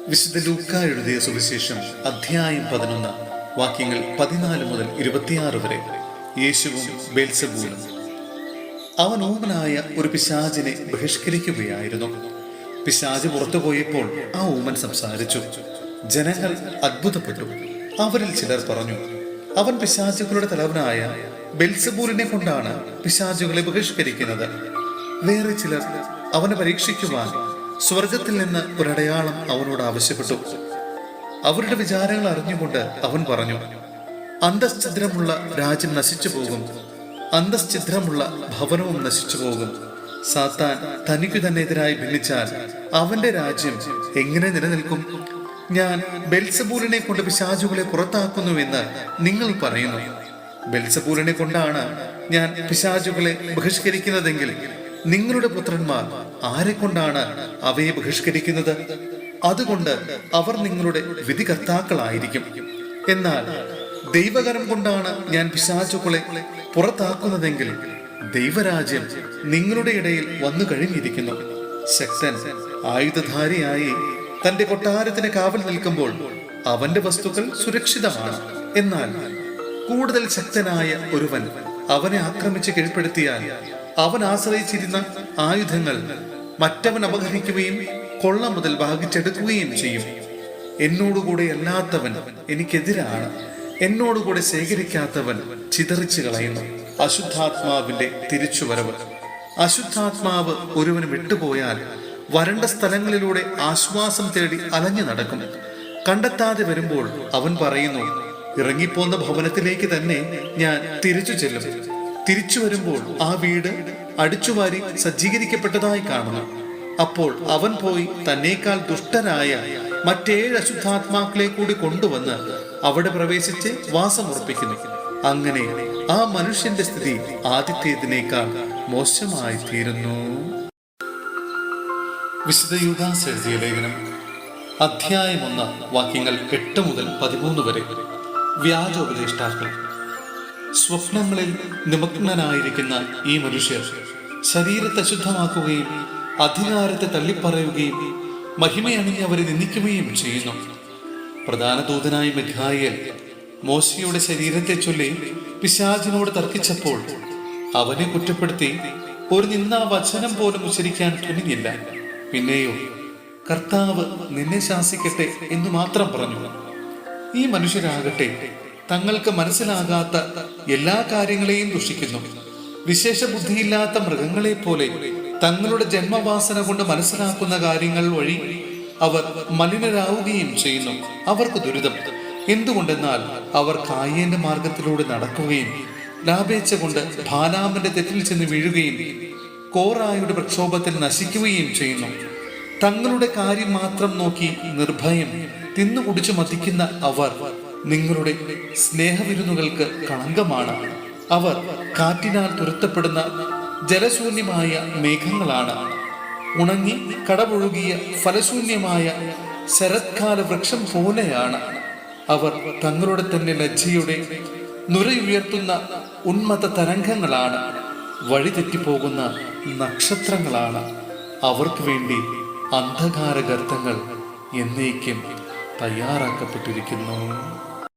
വിശുദ്ധ ലൂക്ക എഴുതിയ സുവിശേഷം അധ്യായം 11 വാക്യങ്ങൾ 14 മുതൽ 26 വരെ. യേശുവും ബെൽസെബൂലും. അവൻ ഊമനായ ഒരു പിശാചിനെ ബഹിഷ്കരിക്കുകയായിരുന്നു. പിശാച് പുറത്തുപോയപ്പോൾ ആ ഊമൻ സംസാരിച്ചു. ജനങ്ങൾ അത്ഭുതപ്പെട്ടു. അവരിൽ ചിലർ പറഞ്ഞു, അവൻ പിശാചുകളുടെ തലവനായ ബെൽസെബൂലിനെ കൊണ്ടാണ് പിശാചുകളെ ബഹിഷ്കരിക്കുന്നത്. വേറെ ചിലർ അവനെ പരീക്ഷിക്കുവാൻ സ്വർഗത്തിൽ നിന്ന് ഒരടയാളം അവനോട് ആവശ്യപ്പെട്ടു. അവരുടെ വിചാരങ്ങൾ അറിഞ്ഞുകൊണ്ട് അവൻ പറഞ്ഞു, അന്തശ്ചിദ്രമുള്ള രാജ്യം നശിച്ചു പോകും, അന്തശ്ചിദ്രമുള്ള ഭവനവും നശിച്ചു പോകും. സാത്താൻ തനിക്കു തന്നെ എതിരായി ഭിന്നിച്ചാൽ അവന്റെ രാജ്യം എങ്ങനെ നിലനിൽക്കും? ഞാൻ ബെൽസെബൂലിനെ കൊണ്ട് പിശാചുകളെ പുറത്താക്കുന്നുവെന്ന് നിങ്ങൾ പറയുന്നു. ബെൽസെബൂലിനെ കൊണ്ടാണ് ഞാൻ പിശാചുകളെ ബഹിഷ്കരിക്കുന്നതെങ്കിൽ നിങ്ങളുടെ പുത്രന്മാർ ആരെ കൊണ്ടാണ് അവയെ ബഹിഷ്കരിക്കുന്നത്? അതുകൊണ്ട് അവർ നിങ്ങളുടെ വിധികർത്താക്കളായിരിക്കും. എന്നാൽ ദൈവകരം കൊണ്ടാണ് ഞാൻ പിശാചുകളെ പുറത്താക്കുന്നതെങ്കിൽ ദൈവരാജ്യം നിങ്ങളുടെ ഇടയിൽ വന്നു കഴിഞ്ഞിരിക്കുന്നു. ശക്തൻ ആയുധധാരിയായി തന്റെ കൊട്ടാരത്തിന് കാവൽ നിൽക്കുമ്പോൾ അവന്റെ വസ്തുക്കൾ സുരക്ഷിതമാണ്. എന്നാൽ കൂടുതൽ ശക്തനായ ഒരുവൻ അവനെ ആക്രമിച്ച് കീഴ്പ്പെടുത്തിയാൽ അവൻ ആശ്രയിച്ചിരുന്ന ആയുധങ്ങൾ മറ്റവൻ അപഹരിക്കുകയും കൊള്ള മുതൽ ഭാഗിച്ചെടുക്കുകയും ചെയ്യും. എന്നോടുകൂടെ അല്ലാത്തവൻ എനിക്കെതിരാണ്, എന്നോടുകൂടെ ശേഖരിക്കാത്തവൻ ചിതറിച്ചു കളയുന്നു. അശുദ്ധാത്മാവിന്റെ തിരിച്ചുവരവ്. അശുദ്ധാത്മാവ് ഒരുവന് വിട്ടുപോയാൽ വരണ്ട സ്ഥലങ്ങളിലൂടെ ആശ്വാസം തേടി അലഞ്ഞു നടക്കും. കണ്ടെത്താതെ വരുമ്പോൾ അവൻ പറയുന്നു, ഇറങ്ങിപ്പോന്ന ഭവനത്തിലേക്ക് തന്നെ ഞാൻ തിരിച്ചു ചെല്ലും. തിരിച്ചു വരുമ്പോൾ ആ വീട് അടിച്ചുവാരി സജ്ജീകരിക്കപ്പെട്ടതായി കാണുന്നു. അപ്പോൾ അവൻ പോയി തന്നേക്കാൾ ദുഷ്ടരായ മറ്റേഴ് അശുദ്ധാത്മാക്കളെ കൂടി കൊണ്ടുവന്ന് അവിടെ പ്രവേശിച്ച് വാസമുറപ്പിക്കുന്നു. അങ്ങനെ ആ മനുഷ്യന്റെ സ്ഥിതി ആദ്യത്തേതിനേക്കാൾ മോശമായി തീരുന്നു. വിശുദ്ധ യൂദാസ് എഴുതിയ ലേഖനം അധ്യായം 1 വാക്യങ്ങൾ 8 മുതൽ 13 വരെ. വ്യാജോപദേഷ്ടാക്കൾ. സ്വപ്നങ്ങളിൽ നിമഗ്നനായിരിക്കുന്ന ഈ മനുഷ്യർ ശരീരത്തെ അശുദ്ധമാക്കുകയും അധികാരത്തെ തള്ളിപ്പറയുകയും മഹിമയണിഞ്ഞവരെ നിന്ദിക്കുകയും ചെയ്യുന്നു. പ്രധാന ദൂതനായ മിഖായേൽ മോശയുടെ ശരീരത്തെ ചൊല്ലി പിശാചിനോട് തർക്കിച്ചപ്പോൾ അവനെ കുറ്റപ്പെടുത്തി ഒരു നിന്നാ വചനം പോലും ഉച്ചരിക്കാൻ തുനിഞ്ഞില്ല. പിന്നെയോ കർത്താവ് നിന്നെ ശാസിക്കട്ടെ എന്ന് മാത്രം പറഞ്ഞു. ഈ മനുഷ്യരാകട്ടെ തങ്ങൾക്ക് മനസ്സിലാകാത്ത എല്ലാ കാര്യങ്ങളെയും ദുഷിക്കുന്നു. വിശേഷ ബുദ്ധിയില്ലാത്ത മൃഗങ്ങളെ പോലെ തങ്ങളുടെ ജന്മവാസന കൊണ്ട് മനസ്സിലാക്കുന്ന കാര്യങ്ങൾ വഴി അവർ മലിനരാവുകയും ചെയ്യുന്നു. അവർക്ക് ദുരിതം. എന്തുകൊണ്ടെന്നാൽ അവർ കായേന്റെ മാർഗത്തിലൂടെ നടക്കുകയും ലാഭേച്ഛ കൊണ്ട് ബാലാമിന്റെ തെറ്റിൽ ചെന്ന് വീഴുകയും കോറായുടെ പ്രക്ഷോഭത്തിൽ നശിക്കുകയും ചെയ്യുന്നു. തങ്ങളുടെ കാര്യം മാത്രം നോക്കി നിർഭയം തിന്നുകുടിച്ചു മതിക്കുന്ന അവർ നിങ്ങളുടെ സ്നേഹവിരുന്നുകൾക്ക് കളങ്കമാണ്. അവർ കാറ്റിനാൽ തുരത്തപ്പെടുന്ന ജലശൂന്യമായ മേഘങ്ങളാണ്. ഉണങ്ങി കടപൊഴുകിയ ഫലശൂന്യമായ ശരത്കാല വൃക്ഷം പോലെയാണ്. അവർ തങ്ങളുടെ തന്നെ ലജ്ജയുടെ നുരയുയർത്തുന്ന ഉന്മത്ത തരംഗങ്ങളാണ്. വഴിതെറ്റിപ്പോകുന്ന നക്ഷത്രങ്ങളാണ്. അവർക്ക് വേണ്ടി അന്ധകാര ഗർത്തങ്ങൾ എന്നേക്കും തയ്യാറാക്കപ്പെട്ടിരിക്കുന്നു.